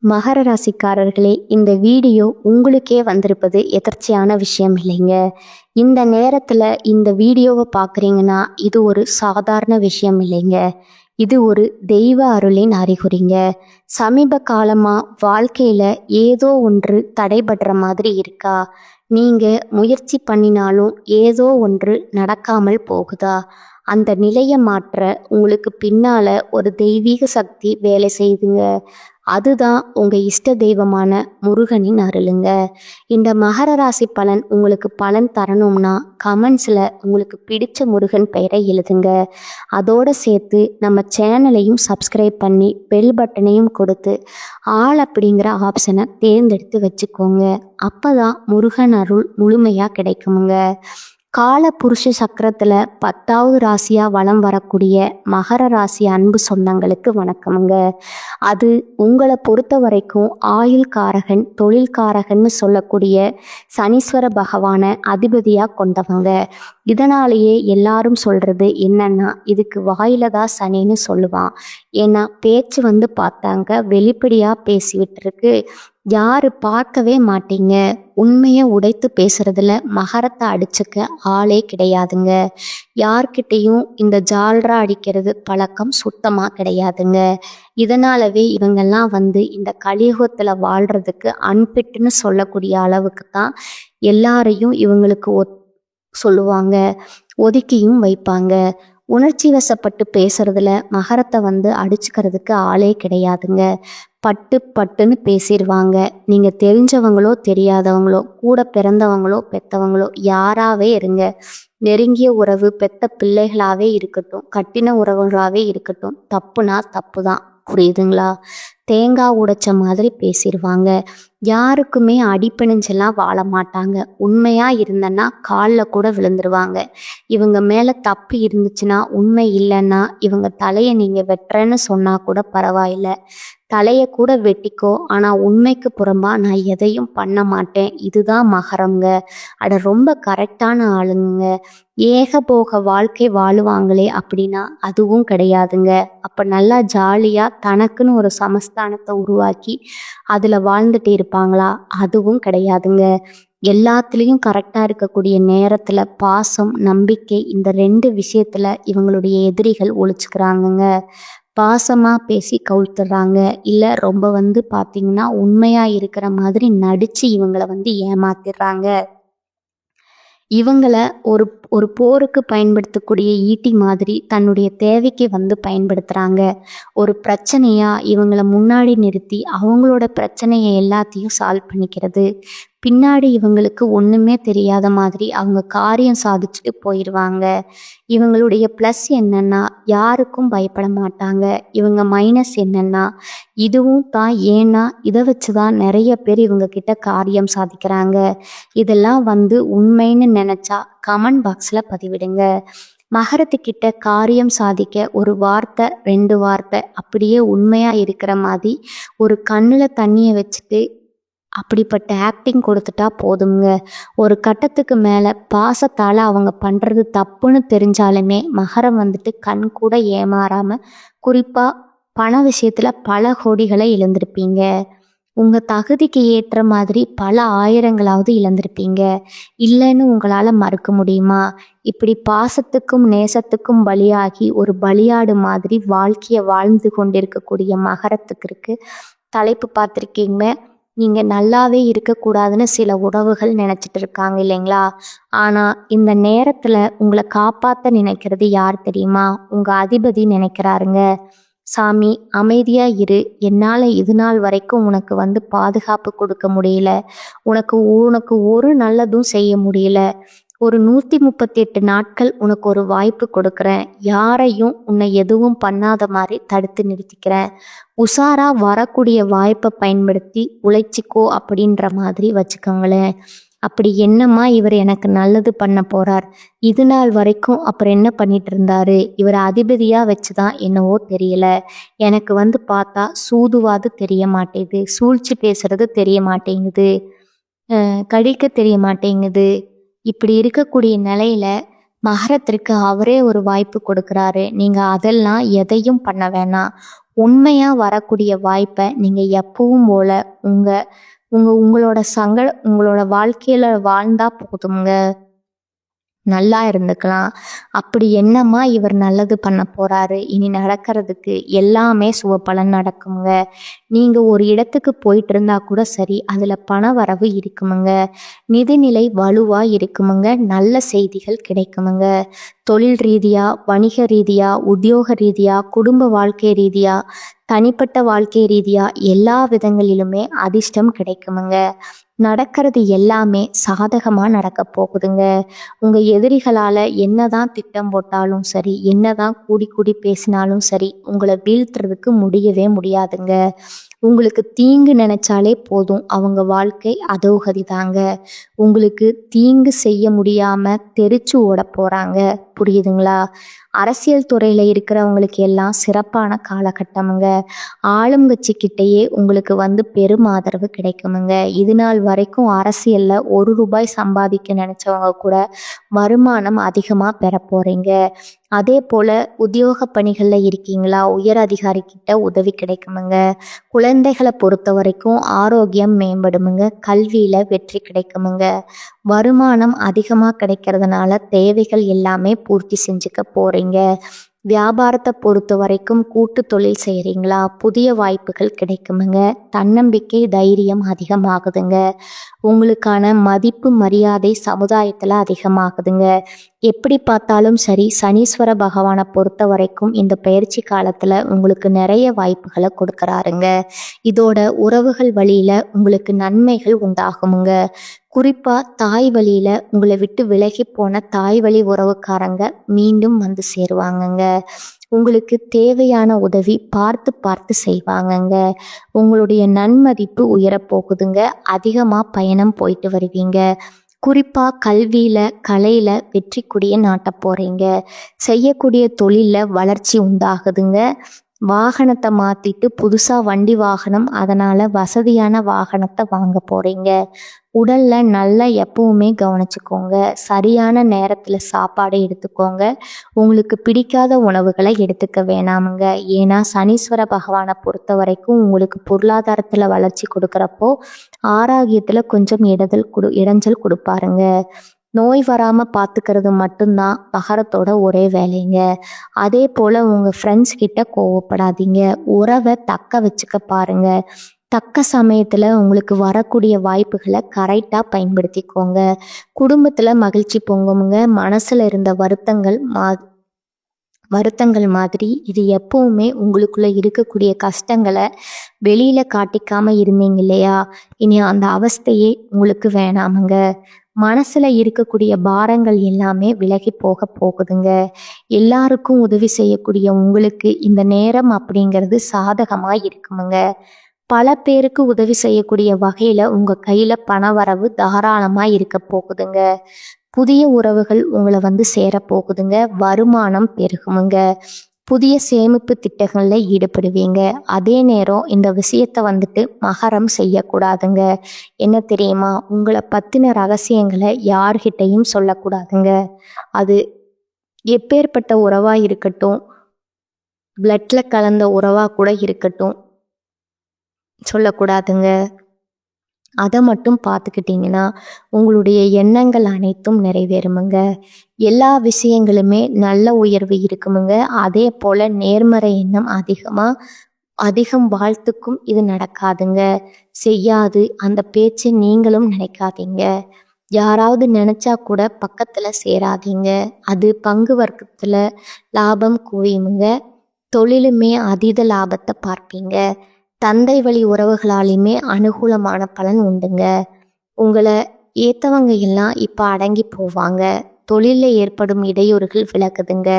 மகர ராசிக்காரர்களே, இந்த வீடியோ உங்களுக்கே வந்திருப்பது எதர்ச்சியான விஷயம் இல்லைங்க. இந்த நேரத்தில் இந்த வீடியோவை பார்க்குறீங்கன்னா இது ஒரு சாதாரண விஷயம் இல்லைங்க. இது ஒரு தெய்வ அருளின் அறிகுறிங்க. சமீப காலமாக வாழ்க்கையில் ஏதோ ஒன்று தடைபடுற மாதிரி இருக்கா? நீங்கள் முயற்சி பண்ணினாலும் ஏதோ ஒன்று நடக்காமல் போகுதா? அந்த நிலையை மாற்ற உங்களுக்கு பின்னால் ஒரு தெய்வீக சக்தி வேலை செய்துங்க. அதுதான் உங்கள் இஷ்ட தெய்வமான முருகனின் அருளுங்க. இந்த மகர ராசி பலன் உங்களுக்கு பலன் தரணும்னா கமெண்ட்ஸில் உங்களுக்கு பிடிச்ச முருகன் பெயரை எழுதுங்க. அதோடு சேர்த்து நம்ம சேனலையும் சப்ஸ்கிரைப் பண்ணி பெல் பட்டனையும் கொடுத்து ஆல் அப்படிங்கிற ஆப்ஷனை தேர்ந்தெடுத்து வச்சுக்கோங்க. அப்போ தான் முருகன் அருள் முழுமையாக கிடைக்குமுங்க. கால புருஷ சக்கரத்தில் 10வது ராசியாக வலம் வரக்கூடிய மகர ராசி அன்பு சொந்தங்களுக்கு வணக்கமுங்க. அது உங்களை பொறுத்த வரைக்கும் ஆயுள்காரகன் தொழில்காரகன்னு சொல்லக்கூடிய சனீஸ்வர பகவானை அதிபதியாக கொண்டவங்க. இதனாலேயே எல்லாரும் சொல்கிறது என்னன்னா, இதுக்கு வாயில தான் சனின்னு சொல்லுவான். ஏன்னா பேச்சு பார்த்தாங்க வெளிப்படையாக பேசிவிட்டு இருக்கு. யாரு பார்க்கவே மாட்டீங்க. உண்மையை உடைத்து பேசுறதுல மகரத்தை அடிச்சுக்க ஆளே கிடையாதுங்க. யார்கிட்டையும் இந்த ஜால்ரா அடிக்கிறது பழக்கம் சுத்தமாக கிடையாதுங்க. இதனாலவே இவங்கெல்லாம் இந்த கலியுகத்தில் வாழ்கிறதுக்கு அன்பிட்டுன்னு சொல்லக்கூடிய அளவுக்கு தான் எல்லாரையும் இவங்களுக்கு சொல்லுவாங்க, ஒதுக்கியும் வைப்பாங்க. உணர்ச்சி வசப்பட்டு பேசுறதுல மகரத்தை அடிச்சுக்கிறதுக்கு ஆளே கிடையாதுங்க. பட்டு பட்டுன்னு பேசிடுவாங்க. நீங்கள் தெரிஞ்சவங்களோ தெரியாதவங்களோ கூட பிறந்தவங்களோ பெற்றவங்களோ யாராவே இருங்க, நெருங்கிய உறவு பெத்த பிள்ளைகளாகவே இருக்கட்டும், கட்டின உறவுகளாகவே இருக்கட்டும், தப்புனா தப்பு தான். புரியுதுங்களா? தேங்காய் உடைச்ச மாதிரி பேசிடுவாங்க. யாருக்குமே அடிப்பிணிஞ்செல்லாம் வாழ மாட்டாங்க. உண்மையாக இருந்தன்னா காலில் கூட விழுந்துருவாங்க. இவங்க மேலே தப்பு இருந்துச்சுன்னா, உண்மை இல்லைன்னா இவங்க தலையை நீங்கள் வெட்டுறேன்னு சொன்னால் கூட பரவாயில்லை, தலையை கூட வெட்டிக்கோ, ஆனால் உண்மைக்கு புறம்பாக நான் எதையும் பண்ண மாட்டேன். இதுதான் மகரங்க. அட ரொம்ப கரெக்டான ஆளுங்க. ஏகபோக வாழ்க்கை வாழுவாங்களே அப்படின்னா அதுவும் கிடையாதுங்க. அப்போ நல்லா ஜாலியாக தனக்குன்னு ஒரு சமஸ்தானத்தை உருவாக்கி அதில் வாழ்ந்துட்டு இருப்பாங்களா? அதுவும் கிடையாதுங்க. எல்லாத்துலேயும் கரெக்டாக இருக்கக்கூடிய நேரத்தில் பாசம் நம்பிக்கை இந்த 2 விஷயத்தில் இவங்களுடைய எதிரிகள் ஒழிச்சுக்கிறாங்கங்க. பாசமாக பேசி கவுத்துறாங்க, இல்லை ரொம்ப பார்த்திங்கன்னா உண்மையாக இருக்கிற மாதிரி நடித்து இவங்களை ஏமாத்திடுறாங்க. இவங்களை ஒரு ஒரு போருக்கு பயன்படுத்தக்கூடிய ஈட்டி மாதிரி தன்னுடைய தேவைக்கு பயன்படுத்துகிறாங்க. ஒரு பிரச்சனையாக இவங்களை முன்னாடி நிறுத்தி அவங்களோட பிரச்சனையை எல்லாத்தையும் சால்வ் பண்ணிக்கிறது. பின்னாடி இவங்களுக்கு ஒன்றுமே தெரியாத மாதிரி அவங்க காரியம் சாதிச்சுட்டு போயிடுவாங்க. இவங்களுடைய ப்ளஸ் என்னென்னா யாருக்கும் பயப்பட மாட்டாங்க. இவங்க மைனஸ் என்னென்னா இதுவும் தான். ஏன்னா இதை வச்சு தான் நிறைய பேர் இவங்க கிட்ட காரியம் சாதிக்கிறாங்க. இதெல்லாம் உண்மைன்னு நினச்சா கமெண்ட் பாக்ஸில் பதிவிடுங்க. மகரத்துக்கிட்ட காரியம் சாதிக்க ஒரு வார்த்தை 2 வார்த்தை அப்படியே உண்மையாக இருக்கிற மாதிரி ஒரு கண்ணில் தண்ணியை வச்சுட்டு அப்படிப்பட்ட ஆக்டிங் கொடுத்துட்டா போதுங்க. ஒரு கட்டத்துக்கு மேலே பாசத்தால் அவங்க பண்ணுறது தப்புன்னு தெரிஞ்சாலுமே மகரம் கண் கூட ஏமாறாமல், குறிப்பாக பண விஷயத்தில் பல கோடிகளை இழந்திருப்பீங்க. உங்கள் தகுதிக்கு ஏற்ற மாதிரி பல ஆயிரங்களாவது இழந்திருப்பீங்க. இல்லைன்னு உங்களால் மறுக்க முடியுமா? இப்படி பாசத்துக்கும் நேசத்துக்கும் பலியாகி ஒரு பலியாடு மாதிரி வாழ்க்கையை வாழ்ந்து கொண்டிருக்கக்கூடிய மகரத்துக்கு இருக்கு தலைப்பு பார்த்துருக்கீங்க. நீங்கள் நல்லாவே இருக்கக்கூடாதுன்னு சில உறவுகள் நினச்சிட்டு இருக்காங்க இல்லைங்களா? ஆனால் இந்த நேரத்தில் உங்களை காப்பாற்ற நினைக்கிறது யார் தெரியுமா? உங்கள் அதிபதி நினைக்கிறாருங்க. சாமி அமைதியாக இரு, என்னால் இது நாள் வரைக்கும் உனக்கு பாதுகாப்பு கொடுக்க முடியல, உனக்கு ஒரு நல்லதும் செய்ய முடியல, ஒரு 138 நாட்கள் உனக்கு ஒரு வாய்ப்பு கொடுக்குறேன், யாரையும் உன்னை எதுவும் பண்ணாத மாதிரி தடுத்து நிறுத்திக்கிறேன், உஷாரா வரக்கூடிய வாய்ப்பை பயன்படுத்தி உழைச்சிக்கோ அப்படின்ற மாதிரி வச்சுக்கோங்களேன். அப்படி என்னம்மா இவர் எனக்கு நல்லது பண்ண போகிறார்? இது நாள் வரைக்கும் அப்புறம் என்ன பண்ணிட்டு இருந்தாரு? இவர் அதிபதியாக வச்சு தான் என்னவோ தெரியல, எனக்கு பார்த்தா சூதுவாது தெரிய மாட்டேங்குது, சூழ்ச்சி பேசுறது தெரிய மாட்டேங்குது, கடிக்க தெரிய மாட்டேங்குது. இப்படி இருக்கக்கூடிய நிலையில மகரத்திற்கு அவரே ஒரு வாய்ப்பு கொடுக்குறாரு. நீங்கள் அதெல்லாம் எதையும் பண்ண வேணாம். உண்மையாக வரக்கூடிய வாய்ப்பை நீங்கள் எப்பவும் போல் உங்களோட வாழ்க்கையில் வாழ்ந்தால் போதுங்க. நல்லா இருந்துக்கலாம். அப்படி என்னம்மா இவர் நல்லது பண்ண போறாரு, இனி நடக்கிறதுக்கு எல்லாமே சுபபலன் நடக்குங்க. நீங்கள் ஒரு இடத்துக்கு போயிட்டு இருந்தா கூட சரி, அதில் பண வரவு இருக்குமுங்க. நிதிநிலை வலுவாக இருக்குமுங்க. நல்ல செய்திகள் கிடைக்குமுங்க. தொழில் ரீதியாக, வணிக ரீதியாக, உத்தியோக ரீதியாக, குடும்ப வாழ்க்கை ரீதியாக, தனிப்பட்ட வாழ்க்கை ரீதியாக எல்லா விதங்களிலுமே அதிர்ஷ்டம் கிடைக்குமுங்க. நடக்கிறது எல்லாமே சாதகமாக நடக்க போகுதுங்க. உங்கள் எதிரிகளால் என்னதான் திட்டம் போட்டாலும் சரி, என்னதான் கூடி கூடி பேசினாலும் சரி, உங்களை வீழ்த்துறதுக்கு முடியவே முடியாதுங்க. உங்களுக்கு தீங்கு நினைச்சாலே போதும், அவங்க வாழ்க்கை அதோகதி தாங்க. உங்களுக்கு தீங்கு செய்ய முடியாம தெரிச்சு ஓட போறாங்க. புரியுதுங்களா? அரசியல் துறையில இருக்கிறவங்களுக்கு எல்லாம் சிறப்பான காலகட்டமுங்க. ஆளுங்கட்சிக்கிட்டேயே உங்களுக்கு பெரும் ஆதரவு கிடைக்குமுங்க. இது நாள் வரைக்கும் அரசியல்ல ₹1 சம்பாதிக்க நினைச்சவங்க கூட வருமானம் அதிகமாக பெற போறீங்க. அதே போல் உத்தியோக பணிகளில் இருக்கீங்களா, உயர் அதிகாரிக்கிட்ட உதவி கிடைக்குமுங்க. குழந்தைகளை பொறுத்த வரைக்கும் ஆரோக்கியம் மேம்படுமுங்க. கல்வியில் வெற்றி கிடைக்குமுங்க. வருமானம் அதிகமாக கிடைக்கிறதுனால தேவைகள் எல்லாமே பூர்த்தி செஞ்சுக்க போகிறீங்க. வியாபாரத்தை பொறுத்த வரைக்கும் கூட்டு தொழில் செய்கிறீங்களா, புதிய வாய்ப்புகள் கிடைக்குமுங்க. தன்னம்பிக்கை தைரியம் அதிகமாகுதுங்க. உங்களுக்கான மதிப்பு மரியாதை சமுதாயத்தில் அதிகமாகுதுங்க. எப்படி பார்த்தாலும் சரி, சனீஸ்வர பகவானை பொறுத்த வரைக்கும் இந்த பயிற்சி காலத்தில் உங்களுக்கு நிறைய வாய்ப்புகளை கொடுக்குறாருங்க. இதோட உறவுகள் வழியில் உங்களுக்கு நன்மைகள் உண்டாகுமுங்க. குறிப்பாக தாய் வழியில் உங்களை விட்டு விலகி போன தாய் வழி உறவுக்காரங்க மீண்டும் வந்து சேருவாங்கங்க. உங்களுக்கு தேவையான உதவி பார்த்து பார்த்து செய்வாங்கங்க. உங்களுடைய நன்மதிப்பு உயரப்போகுதுங்க. அதிகமாக பயணம் போயிட்டு வருவீங்க. குறிப்பாக கல்வியில், கலையில் வெற்றி கொடியை நாட்ட போகிறீங்க. செய்யக்கூடிய தொழிலில் வளர்ச்சி உண்டாகுதுங்க. வாகனத்தை மாற்றிட்டு புதுசாக வண்டி வாகனம், அதனால் வசதியான வாகனத்தை வாங்க போகிறீங்க. உடலில் நல்லா எப்பவுமே கவனிச்சுக்கோங்க. சரியான நேரத்தில் சாப்பாடு எடுத்துக்கோங்க. உங்களுக்கு பிடிக்காத உணவுகளை எடுத்துக்க வேணாமுங்க. ஏன்னா சனீஸ்வர பகவானை பொறுத்த வரைக்கும் உங்களுக்கு பொருளாதாரத்தில் வளர்ச்சி கொடுக்குறப்போ ஆரோக்கியத்தில் கொஞ்சம் இடைஞ்சல் கொடுப்பாருங்க. நோய் வராமல் பார்த்துக்கிறது மட்டும்தான் மகரத்தோட ஒரே வேலைங்க. அதே போல் உங்கள் ஃப்ரெண்ட்ஸ் கிட்ட கோவப்படாதீங்க. உறவை தக்க வச்சுக்க பாருங்க. தக்க சமயத்தில் உங்களுக்கு வரக்கூடிய வாய்ப்புகளை கரெக்டாக பயன்படுத்திக்கோங்க. குடும்பத்தில் மகிழ்ச்சி பொங்குமுங்க. மனசில் இருந்த வருத்தங்கள் மாதிரி இது எப்பவுமே உங்களுக்குள்ளே இருக்கக்கூடிய கஷ்டங்களை வெளியில் காட்டிக்காமல் இருந்தீங்க இல்லையா, இனி அந்த அவஸ்தையே உங்களுக்கு வேணாமுங்க. மனசில் இருக்கக்கூடிய பாரங்கள் எல்லாமே விலகி போக போகுதுங்க. எல்லாருக்கும் உதவி செய்யக்கூடிய உங்களுக்கு இந்த நேரம் அப்படிங்கிறது சாதகமாக இருக்குமுங்க. பல பேருக்கு உதவி செய்யக்கூடிய வகையில் உங்கள் கையில் பண வரவு தாராளமாக இருக்க போகுதுங்க. புதிய உறவுகள் உங்களை சேரப்போகுதுங்க. வருமானம் பெருகுமுங்க. புதிய சேமிப்பு திட்டங்களில் ஈடுபடுவீங்க. அதே நேரம் இந்த விஷயத்தை மகரம் செய்யக்கூடாதுங்க. என்ன தெரியுமா, உங்களை பற்றின ரகசியங்களை யார்கிட்டையும் சொல்லக்கூடாதுங்க. அது எப்பேற்பட்ட உறவாக இருக்கட்டும், பிளட்டில் கலந்த உறவாக கூட இருக்கட்டும், சொல்லக்கூடாதுங்க. அதை மட்டும் பார்த்துக்கிட்டிங்கன்னா உங்களுடைய எண்ணங்கள் அனைத்தும் நிறைவேறுமுங்க. எல்லா விஷயங்களுமே நல்ல உயர்வு இருக்குமுங்க. அதே போல் நேர்மறை எண்ணம் அதிகம் வாழ்த்துக்கும் இது நடக்காதுங்க. செய்யாது அந்த பேச்சு நீங்களும் நினைக்காதீங்க. யாராவது நினச்சா கூட பக்கத்தில் சேராதீங்க. அது பங்கு வர்க்கத்தில் லாபம் குவியுமுங்க. தொழிலுமே அதீத லாபத்தை பார்ப்பீங்க. தந்தை வழி உறவுகளாலையுமே அனுகூலமான பலன் உண்டுங்க. உங்களை ஏற்றவங்க எல்லாம் இப்போ அடங்கி போவாங்க. தொழிலில் ஏற்படும் இடையூறுகள் விலகுதுங்க.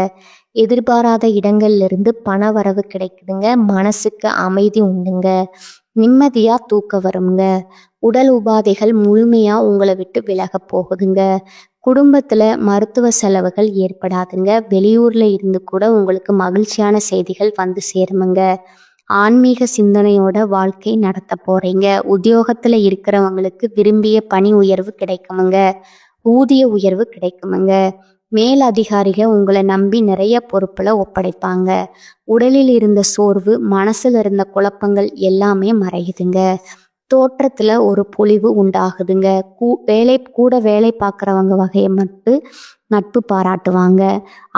எதிர்பாராத இடங்கள்லேருந்து பண வரவு கிடைக்குதுங்க. மனசுக்கு அமைதி உண்டுங்க. நிம்மதியாக தூக்க வருங்க. உடல் உபாதைகள் முழுமையாக உங்களை விட்டு விலக போகுதுங்க. குடும்பத்தில் மருத்துவ செலவுகள் ஏற்படாதுங்க. வெளியூரில் இருந்து கூட உங்களுக்கு மகிழ்ச்சியான செய்திகள் வந்து சேருமுங்க. ஆன்மீக சிந்தனையோட வாழ்க்கை நடத்த போகிறீங்க. உத்தியோகத்தில் இருக்கிறவங்களுக்கு விரும்பிய பணி உயர்வு கிடைக்குமுங்க. ஊதிய உயர்வு கிடைக்குமுங்க. மேல் அதிகாரிகள் உங்களை நம்பி நிறைய பொறுப்புல ஒப்படைப்பாங்க. உடலில் இருந்த சோர்வு, மனசுல இருந்த குழப்பங்கள் எல்லாமே மறையுதுங்க. தோற்றத்துல ஒரு பொலிவு உண்டாகுதுங்க. வேலை பார்க்குறவங்க வகையை மட்டும் நட்பு பாராட்டுவாங்க.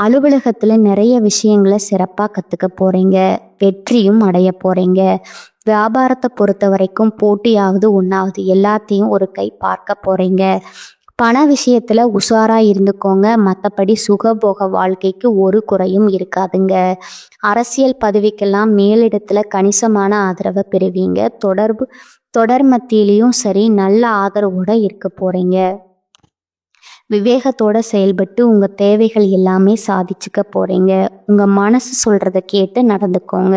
அலுவலகத்துல நிறைய விஷயங்களை சிறப்பாக கற்றுக்க போறீங்க. வெற்றியும் அடைய போறீங்க. வியாபாரத்தை பொறுத்த வரைக்கும் போட்டியாவது ஒன்றாவது எல்லாத்தையும் ஒரு கை பார்க்க போறீங்க. பண விஷயத்துல உஷாரா இருந்துக்கோங்க. மற்றபடி சுகபோக வாழ்க்கைக்கு ஒரு குறையும் இருக்காதுங்க. அரசியல் பதவிக்கெல்லாம் மேலிடத்துல கணிசமான ஆதரவை பெறுவீங்க. தொடர் மத்தியிலையும் சரி நல்ல ஆதரவோட இருக்க போறீங்க. விவேகத்தோட செயல்பட்டு உங்க தேவைகள் எல்லாமே சாதிச்சுக்க போறீங்க. உங்க மனசு சொல்றத கேட்டு நடந்துக்கோங்க.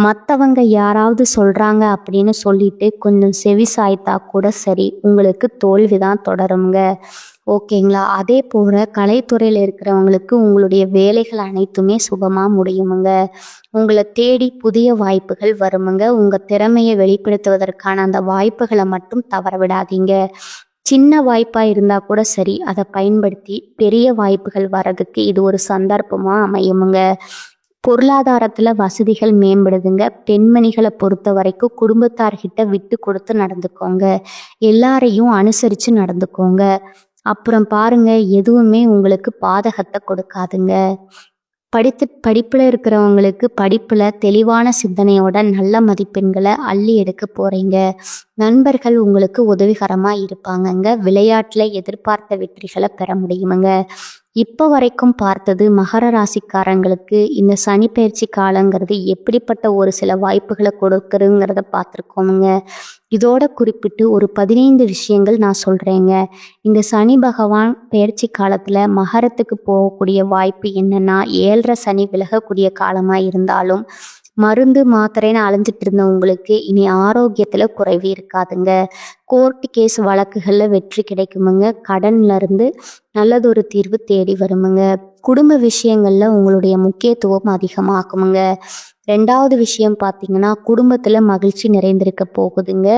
மற்றவங்க யாராவது சொல்றாங்க அப்படின்னு சொல்லிட்டு கொஞ்சம் செவி சாய்த்தா கூட சரி, உங்களுக்கு தோல்விதான் தொடருங்க. ஓகேங்களா? அதே போல கலைத்துறையில் இருக்கிறவங்களுக்கு உங்களுடைய வேலைகள் அனைத்துமே சுபமா முடியுமுங்க. உங்களை தேடி புதிய வாய்ப்புகள் வருமுங்க. உங்க திறமையை வெளிப்படுத்துவதற்கான அந்த வாய்ப்புகளை மட்டும் தவற விடாதீங்க. சின்ன வாய்ப்பாக இருந்தால் கூட சரி, அதை பயன்படுத்தி பெரிய வாய்ப்புகள் வர்றதுக்கு இது ஒரு சந்தர்ப்பமாக அமையுமுங்க. பொருளாதாரத்தில் வசதிகள் மேம்படுதுங்க. பெண்மணிகளை பொறுத்த வரைக்கும் குடும்பத்தார்கிட்ட விட்டு கொடுத்து நடந்துக்கோங்க. எல்லாரையும் அனுசரித்து நடந்துக்கோங்க. அப்புறம் பாருங்க, எதுவுமே உங்களுக்கு பாதகத்தை கொடுக்காதுங்க. படிப்பில் இருக்கிறவங்களுக்கு படிப்பில் தெளிவான சிந்தனையோட நல்ல மதிப்பெண்களை அள்ளி எடுக்க போகிறீங்க. நண்பர்கள் உங்களுக்கு உதவிகரமாக இருப்பாங்கங்க. விளையாட்டில் எதிர்பார்த்த வெற்றிகளை பெற முடியுமுங்க. இப்போ வரைக்கும் பார்த்தது மகர ராசிக்காரங்களுக்கு இந்த சனி பயிற்சி காலங்கிறது எப்படிப்பட்ட ஒரு சில வாய்ப்புகளை கொடுக்குறங்கிறத பார்த்துருக்கோமுங்க. இதோட குறிப்பிட்டு ஒரு 15 விஷயங்கள் நான் சொல்கிறேங்க. இந்த சனி பகவான் பயிற்சி காலத்தில் மகரத்துக்கு போகக்கூடிய வாய்ப்பு என்னென்னா, 7.5 சனி விலகக்கூடிய காலமாக இருந்தாலும் மருந்து மாத்திரைன்னு அலைஞ்சிட்டு இருந்த உங்களுக்கு இனி ஆரோக்கியத்தில் குறைவு இருக்காதுங்க. கோர்ட்டு கேஸ் வழக்குகளில் வெற்றி கிடைக்குமுங்க. கடன்ல இருந்து நல்லதொரு தீர்வு தேடி வருமுங்க. குடும்ப விஷயங்களில் உங்களுடைய முக்கியத்துவம் அதிகமாகுமுங்க. 2வது விஷயம் பார்த்தீங்கன்னா, குடும்பத்தில் மகிழ்ச்சி நிறைந்திருக்க போகுதுங்க.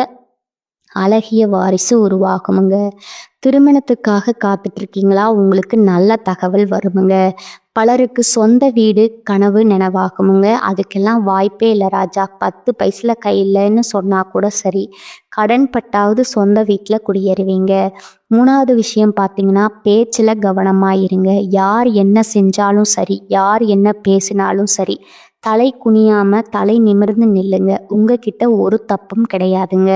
அழகிய வாரிசு உருவாகுமுங்க. திருமணத்துக்காக காத்துட்ருக்கீங்களா? உங்களுக்கு நல்ல தகவல் வருமுங்க. பலருக்கு சொந்த வீடு கனவு நினைவாகுமுங்க. அதுக்கெல்லாம் வாய்ப்பே இல்லை ராஜா, 10 பைசா கையில்லைன்னு சொன்னால் கூட சரி, கடன் பட்டாவது சொந்த வீட்டில் குடியேறுவீங்க. 3வது விஷயம் பார்த்தீங்கன்னா, பேச்சில் கவனமாக இருங்க. யார் என்ன செஞ்சாலும் சரி, யார் என்ன பேசினாலும் சரி, தலை குனியாம தலை நிமிர்ந்து நில்லுங்க. உங்ககிட்ட ஒரு தப்பும் கிடையாதுங்க.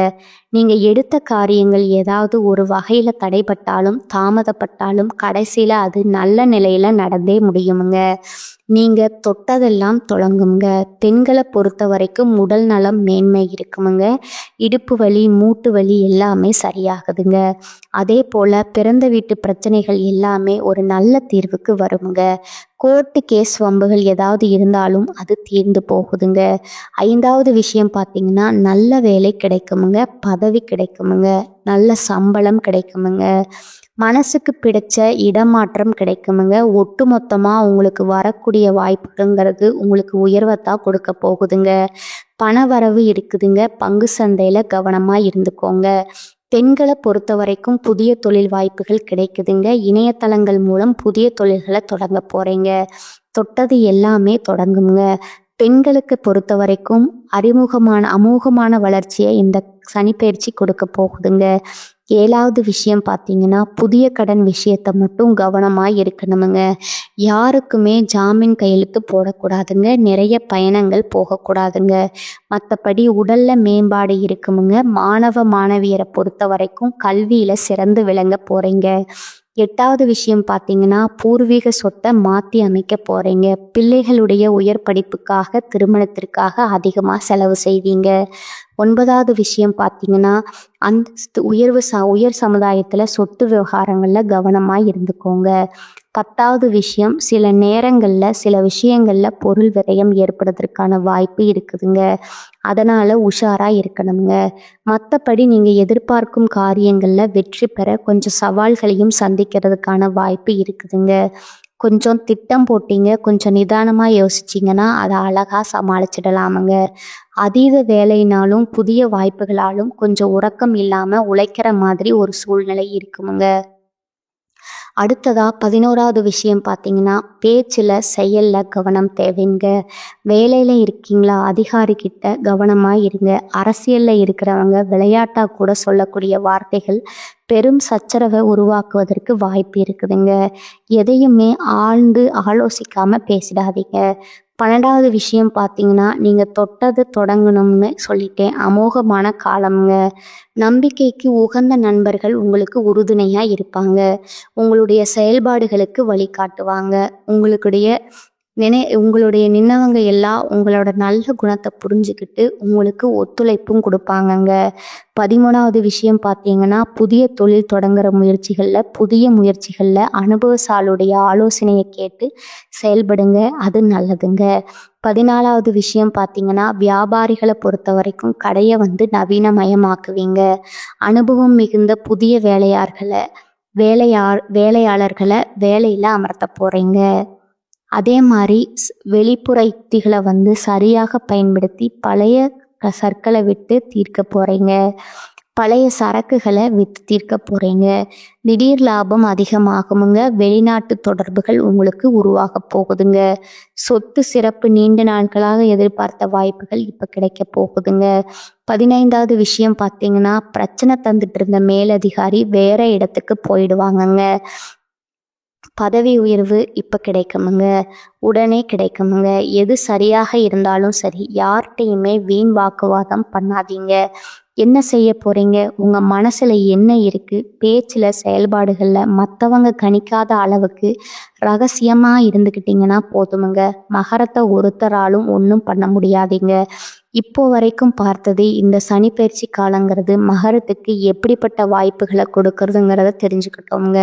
நீங்கள் எடுத்த காரியங்கள் ஏதாவது ஒரு வகையில் தடைப்பட்டாலும் தாமதப்பட்டாலும் கடைசியில் அது நல்ல நிலையில் நடந்தே முடியுமுங்க. நீங்கள் தொட்டதெல்லாம் தொடங்குங்க. பெண்களை பொறுத்த வரைக்கும் உடல் நலம் மேன்மை இருக்குமுங்க. இடுப்பு வலி, மூட்டு வலி எல்லாமே சரியாகுதுங்க. அதே போல் பிறந்த வீட்டு பிரச்சனைகள் எல்லாமே ஒரு நல்ல தீர்வுக்கு வருமுங்க. கோர்ட்டு கேஸ் வம்புகள் ஏதாவது இருந்தாலும் அது தீர்ந்து போகுதுங்க. 5வது விஷயம் பார்த்தீங்கன்னா, நல்ல வேலை கிடைக்குமுங்க. பதவி கிடைக்குமுங்க. நல்ல சம்பளம் கிடைக்குமுங்க. மனசுக்கு பிடிச்ச இடமாற்றம் கிடைக்குமுங்க. ஒட்டு மொத்தமாக உங்களுக்கு வரக்கூடிய வாய்ப்புங்கிறது உங்களுக்கு உயர்வைத்தான் கொடுக்க போகுதுங்க. பண வரவு இருக்குதுங்க. பங்கு சந்தையில் கவனமாக இருந்துக்கோங்க. பெண்களை பொறுத்த வரைக்கும் புதிய தொழில் வாய்ப்புகள் கிடைக்குதுங்க. இணையதளங்கள் மூலம் புதிய தொழில்களை தொடங்க போகிறீங்க. தொட்டது எல்லாமே தொடங்குங்க. பெண்களுக்கு பொறுத்த வரைக்கும் அமோகமான வளர்ச்சியை இந்த சனிப்பெயர்ச்சி கொடுக்க போகுதுங்க. 7வது விஷயம் பார்த்தீங்கன்னா, புதிய கடன் விஷயத்தை மட்டும் கவனமாக இருக்கணுமுங்க. யாருக்குமே ஜாமீன் கையெழுத்து போடக்கூடாதுங்க. நிறைய பயணங்கள் போகக்கூடாதுங்க. மற்றபடி உடலில் மேம்பாடு இருக்குமுங்க. மாணவியரை பொறுத்த வரைக்கும் கல்வியில் சிறந்து விளங்க போகிறீங்க. 8வது விஷயம் பார்த்தீங்கன்னா, பூர்வீக சொத்தை மாற்றி அமைக்க போகிறீங்க. பிள்ளைகளுடைய உயர் படிப்புக்காக, திருமணத்திற்காக அதிகமாக செலவு செய்வீங்க. 9வது விஷயம் பார்த்தீங்கன்னா, அந்த உயர் சமுதாயத்தில் சொத்து விவகாரங்களில் கவனமாக இருந்துக்கோங்க. 10வது விஷயம், சில நேரங்களில் சில விஷயங்களில் பொருள் விரயம் ஏற்படுறதுக்கான வாய்ப்பு இருக்குதுங்க. அதனால் உஷாராக இருக்கணுங்க. மற்றபடி நீங்கள் எதிர்பார்க்கும் காரியங்களில் வெற்றி பெற கொஞ்சம் சவால்களையும் சந்திக்கிறதுக்கான வாய்ப்பு இருக்குதுங்க. கொஞ்சம் திட்டம் போட்டீங்க, கொஞ்சம் நிதானமாக யோசிச்சிங்கன்னா அதை அழகாக சமாளிச்சிடலாமுங்க. அதீத வேலைனாலும் புதிய வாய்ப்புகளாலும் கொஞ்சம் உறக்கம் இல்லாமல் உழைக்கிற மாதிரி ஒரு சூழ்நிலை இருக்குமுங்க. அடுத்ததா 11வது விஷயம் பார்த்தீங்கன்னா, பேச்சில் செயலில் கவனம் தேவைங்க. வேலையில் இருக்கீங்களா, அதிகாரிக்கிட்ட கவனமாக இருங்க. அரசியலில் இருக்கிறவங்க விளையாட்டாக கூட சொல்லக்கூடிய வார்த்தைகள் பெரும் சச்சரவை உருவாக்குவதற்கு வாய்ப்பு இருக்குதுங்க. எதையுமே ஆழ்ந்து ஆலோசிக்காமல் பேசிடாதீங்க. 12வது விஷயம் பார்த்தீங்கன்னா, நீங்கள் தொட்டது தொடங்கணும்னு சொல்லிட்டேன். அமோகமான காலம்ங்க. நம்பிக்கைக்கு உகந்த நண்பர்கள் உங்களுக்கு உறுதுணையாக இருப்பாங்க. உங்களுடைய செயல்பாடுகளுக்கு வழிகாட்டுவாங்க. உங்களுடைய நின்னவங்க எல்லாம் உங்களோட நல்ல குணத்தை புரிஞ்சுக்கிட்டு உங்களுக்கு ஒத்துழைப்பும் கொடுப்பாங்கங்க. 13வது விஷயம் பார்த்தீங்கன்னா, புதிய தொழில் தொடங்குற புதிய முயற்சிகளில் அனுபவசாலுடைய ஆலோசனையை கேட்டு செயல்படுங்க. அது நல்லதுங்க. 14வது விஷயம் பார்த்தீங்கன்னா, வியாபாரிகளை பொறுத்த வரைக்கும் கடையை நவீனமயமாக்குவீங்க. அனுபவம் மிகுந்த புதிய வேலையாளர்களை வேலையில் அமர்த்த போகிறீங்க. அதே மாதிரி வெளிப்புற யுக்திகளை சரியாக பயன்படுத்தி பழைய சர்க்களை விட்டு தீர்க்க போகிறீங்க. பழைய சரக்குகளை விற்று தீர்க்க போகிறீங்க. திடீர் லாபம் அதிகமாகுமுங்க. வெளிநாட்டு தொடர்புகள் உங்களுக்கு உருவாக போகுதுங்க. சொத்து சிறப்பு நீண்ட நாட்களாக எதிர்பார்த்த வாய்ப்புகள் இப்போ கிடைக்க போகுதுங்க. 15வது விஷயம் பார்த்தீங்கன்னா, பிரச்சனை தந்துட்டு இருந்த மேலதிகாரி வேற இடத்துக்கு போயிடுவாங்கங்க. பதவி உயர்வு இப்போ கிடைக்குமுங்க. உடனே கிடைக்குமுங்க. எது சரியாக இருந்தாலும் சரி, யார்கிட்டையுமே வீண் வாக்குவாதம் பண்ணாதீங்க. என்ன செய்ய போகிறீங்க, உங்கள் மனசில் என்ன இருக்குது, பேச்சில் செயல்பாடுகளில் மற்றவங்க கணிக்காத அளவுக்கு ரகசியமாக இருந்துக்கிட்டிங்கன்னா போதுமுங்க. மகரத்தை ஒருத்தராலும் ஒன்றும் பண்ண முடியாதீங்க. இப்போ வரைக்கும் பார்த்தது இந்த சனிப்பெயர்ச்சி காலங்கிறது மகரத்துக்கு எப்படிப்பட்ட வாய்ப்புகளை கொடுக்கறதுங்கிறத தெரிஞ்சுக்கிட்டோங்க.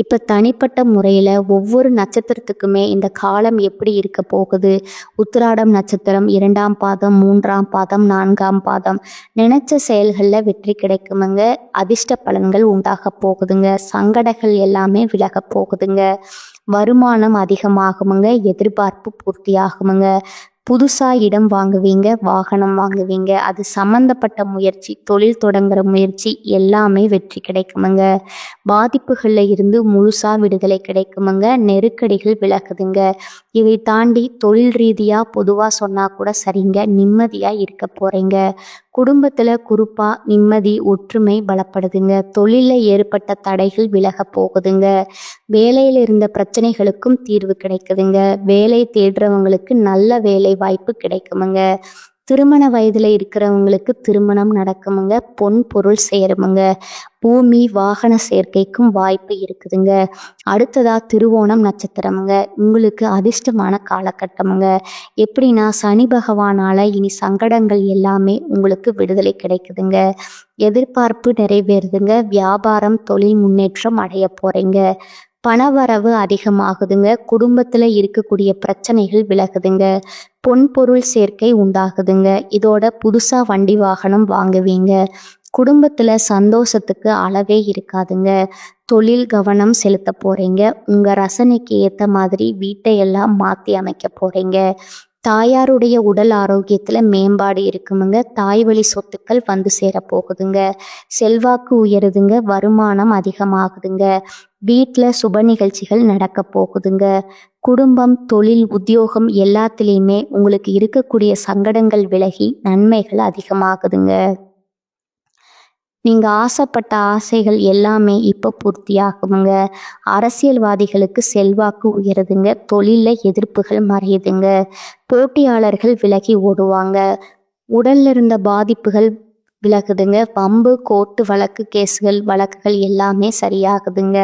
இப்போ தனிப்பட்ட முறையில் ஒவ்வொரு நட்சத்திரத்துக்குமே இந்த காலம் எப்படி இருக்க போகுது, உத்திராடம் நட்சத்திரம் 2ஆம் பாதம், 3ஆம் பாதம், 4ஆம் பாதம், நினைச்ச செயல்களில் வெற்றி கிடைக்குமுங்க. அதிர்ஷ்ட பலன்கள் உண்டாக போகுதுங்க. சங்கடங்கள் எல்லாமே விலக போகுதுங்க. வருமானம் அதிகமாகுமுங்க. எதிர்பார்ப்பு பூர்த்தியாகுமுங்க. புதுசாக இடம் வாங்குவீங்க, வாகனம் வாங்குவீங்க. அது சம்மந்தப்பட்ட முயற்சி, தொழில் தொடங்குற முயற்சி எல்லாமே வெற்றி கிடைக்குமுங்க. பாதிப்புகளில் இருந்து முழுசாக விடுதலை கிடைக்குமுங்க. நெருக்கடிகள் விலகுதுங்க. இதை தாண்டி தொழில் ரீதியாக பொதுவாக சொன்னால் கூட சரிங்க, நிம்மதியாக இருக்க போகிறீங்க. குடும்பத்தில் குறிப்பாக நிம்மதி, ஒற்றுமை பலப்படுதுங்க. தொழிலில் ஏற்பட்ட தடைகள் விலக போகுதுங்க. வேலையில் இருந்த பிரச்சனைகளுக்கும் தீர்வு கிடைக்குதுங்க. வேலை தேடுறவங்களுக்கு நல்ல வேலை வாய்ப்பு கிடைக்குமுங்க. திருமண வயதில் இருக்கிறவங்களுக்கு திருமணம் நடக்குமுங்க. பொன் பொருள் சேருமுங்க. பூமி வாகன சேர்க்கைக்கும் வாய்ப்பு இருக்குதுங்க. அடுத்ததா திருவோணம் நட்சத்திரமுங்க. உங்களுக்கு அதிர்ஷ்டமான காலகட்டமுங்க. எப்படின்னா, சனி பகவானால் இனி சங்கடங்கள் எல்லாமே உங்களுக்கு விடுதலை கிடைக்குதுங்க. எதிர்பார்ப்பு நிறைவேறுதுங்க. வியாபாரம், தொழில் முன்னேற்றம் அடைய போகிறீங்க. பணவரவு அதிகமாகுதுங்க. குடும்பத்தில் இருக்கக்கூடிய பிரச்சனைகள் விலகுதுங்க. பொன் பொருள் சேர்க்கை உண்டாகுதுங்க. இதோட புதுசாக வண்டி வாகனம் வாங்குவீங்க. குடும்பத்தில் சந்தோஷத்துக்கு அளவே இருக்காதுங்க. தொழில் கவனம் செலுத்த போகிறீங்க. உங்கள் ரசனைக்கு ஏற்ற மாதிரி வீட்டை எல்லாம் மாற்றி அமைக்க போகிறீங்க. தாயாருடைய உடல் ஆரோக்கியத்தில் மேம்பாடு இருக்குமுங்க. தாய் வழி சொத்துக்கள் சேர போகுதுங்க. செல்வாக்கு உயருதுங்க. வருமானம் அதிகமாகுதுங்க. வீட்டில் சுப நிகழ்ச்சிகள் நடக்க போகுதுங்க. குடும்பம், தொழில், உத்தியோகம் எல்லாத்துலேயுமே உங்களுக்கு இருக்கக்கூடிய சங்கடங்கள் விலகி நன்மைகள் அதிகமாகுதுங்க. நீங்கள் ஆசைப்பட்ட ஆசைகள் எல்லாமே இப்போ பூர்த்தியாகுமுங்க. அரசியல்வாதிகளுக்கு செல்வாக்கு உயருதுங்க. தொழிலில் எதிர்ப்புகள் மறையுதுங்க. போட்டியாளர்கள் விலகி ஓடுவாங்க. உடல்ல இருந்த பாதிப்புகள் விலகுதுங்க. வம்பு, கோர்ட்டு வழக்குகள் எல்லாமே சரியாகுதுங்க.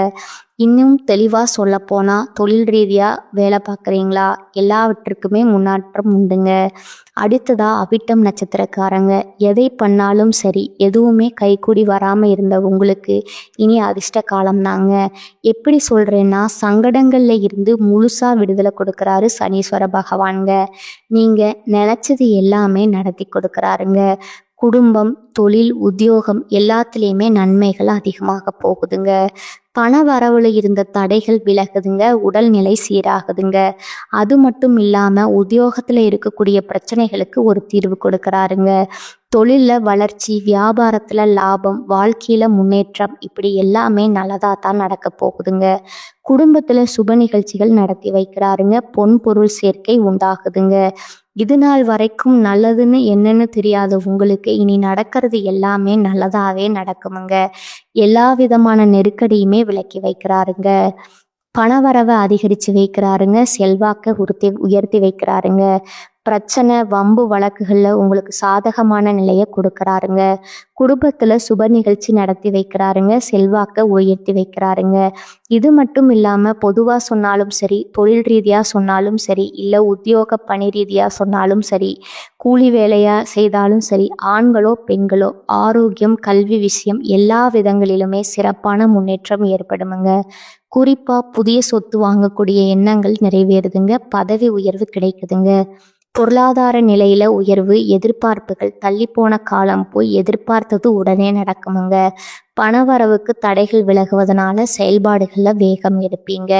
இன்னும் தெளிவாக சொல்லப்போனால், தொழில் ரீதியாக வேலை பார்க்குறீங்களா, எல்லாவற்றுக்குமே முன்னேற்றம் உண்டுங்க. அடுத்ததா அவிட்டம் நட்சத்திரக்காரங்க. எதை பண்ணாலும் சரி, எதுவுமே கைக்கூடி வராமல் இருந்த உங்களுக்கு இனி அதிர்ஷ்ட காலம்தாங்க. எப்படி சொல்கிறேன்னா, சங்கடங்களில் இருந்து முழுசாக விடுதலை கொடுக்குறாரு சனீஸ்வர பகவானுங்க. நீங்கள் நினச்சது எல்லாமே நடத்தி கொடுக்குறாருங்க. குடும்பம், தொழில், உத்தியோகம் எல்லாத்துலேயுமே நன்மைகள் அதிகமாக போகுதுங்க. பண வரவுல இருந்த தடைகள் விலகுதுங்க. உடல்நிலை சீராகுதுங்க. அது மட்டும் இல்லாமல் உத்தியோகத்தில் இருக்கக்கூடிய பிரச்சனைகளுக்கு ஒரு தீர்வு கொடுக்குறாருங்க. தொழிலில் வளர்ச்சி, வியாபாரத்தில் லாபம், வாழ்க்கையில் முன்னேற்றம், இப்படி எல்லாமே நல்லதாக தான் நடக்க போகுதுங்க. குடும்பத்தில் சுப நிகழ்ச்சிகள் நடத்தி வைக்கிறாருங்க. பொன் பொருள் சேர்க்கை உண்டாகுதுங்க. இது நாள் வரைக்கும் நல்லதுன்னு என்னன்னு தெரியாத உங்களுக்கு இனி நடக்கிறது எல்லாமே நல்லதாகவே நடக்குமுங்க. எல்லா விதமான நெருக்கடியுமே விலக்கி வைக்கிறாருங்க. பணவரவை அதிகரித்து வைக்கிறாருங்க. செல்வாக்கை உயர்த்தி வைக்கிறாருங்க. பிரச்சனை, வம்பு வழக்குகளில் உங்களுக்கு சாதகமான நிலையை கொடுக்குறாருங்க. குடும்பத்தில் சுப நிகழ்ச்சி நடத்தி வைக்கிறாருங்க. செல்வாக்கை உயர்த்தி வைக்கிறாருங்க. இது மட்டும் இல்லாமல் பொதுவாக சொன்னாலும் சரி, தொழில் ரீதியாக சொன்னாலும் சரி, இல்லை உத்தியோக பணி ரீதியாக சொன்னாலும் சரி, கூலி வேலையாக செய்தாலும் சரி, ஆண்களோ பெண்களோ ஆரோக்கியம், கல்வி விஷயம் எல்லா விதங்களிலுமே சிறப்பான முன்னேற்றம் ஏற்படுமுங்க. குறிப்பாக புதிய சொத்து வாங்கக்கூடிய எண்ணங்கள் நிறைவேறுதுங்க. பதவி உயர்வு கிடைக்குதுங்க. பொருளாதார நிலையில உயர்வு, எதிர்பார்ப்புகள் தள்ளிப்போன காலம் போய் எதிர்பார்த்தது உடனே நடக்குமுங்க. பணவரவுக்கு தடைகள் விலகுவதனால செயல்பாடுகளில் வேகம் எடுப்பீங்க.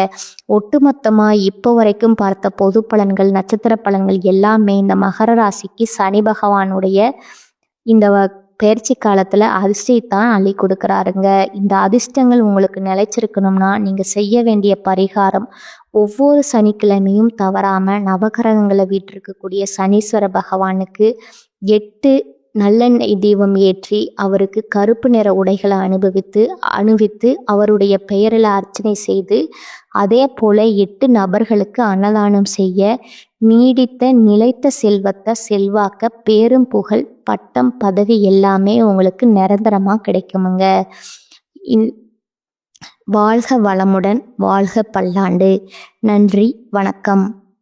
ஒட்டுமொத்தமாக இப்போ வரைக்கும் பார்த்த பொது பலன்கள், நட்சத்திர பலன்கள் எல்லாமே இந்த மகர ராசிக்கு சனி பகவானுடைய இந்த பயிற்சி காலத்தில் அதிர்ஷ்டத்தான் அள்ளி கொடுக்குறாருங்க. இந்த அதிர்ஷ்டங்கள் உங்களுக்கு நிலைச்சிருக்கணும்னா நீங்கள் செய்ய வேண்டிய பரிகாரம், ஒவ்வொரு சனிக்கிழமையும் தவறாமல் நவகிரகங்களை வீற்றிருக்கக்கூடிய சனீஸ்வர பகவானுக்கு 8 நல்லெண்ணெய் தீபம் ஏற்றி அவருக்கு கருப்பு நிற உடைகளை அணிவித்து அவருடைய பெயரில் அர்ச்சனை செய்து, அதே போல் 8 நபர்களுக்கு அன்னதானம் செய்ய நீடித்த நிலைத்த செல்வத்தை, செல்வாக்க, பேரும் புகழ், பட்டம், பதவி எல்லாமே உங்களுக்கு நிரந்தரமாக கிடைக்குமுங்க. வாழ்க வளமுடன், வாழ்க பல்லாண்டு. நன்றி, வணக்கம்.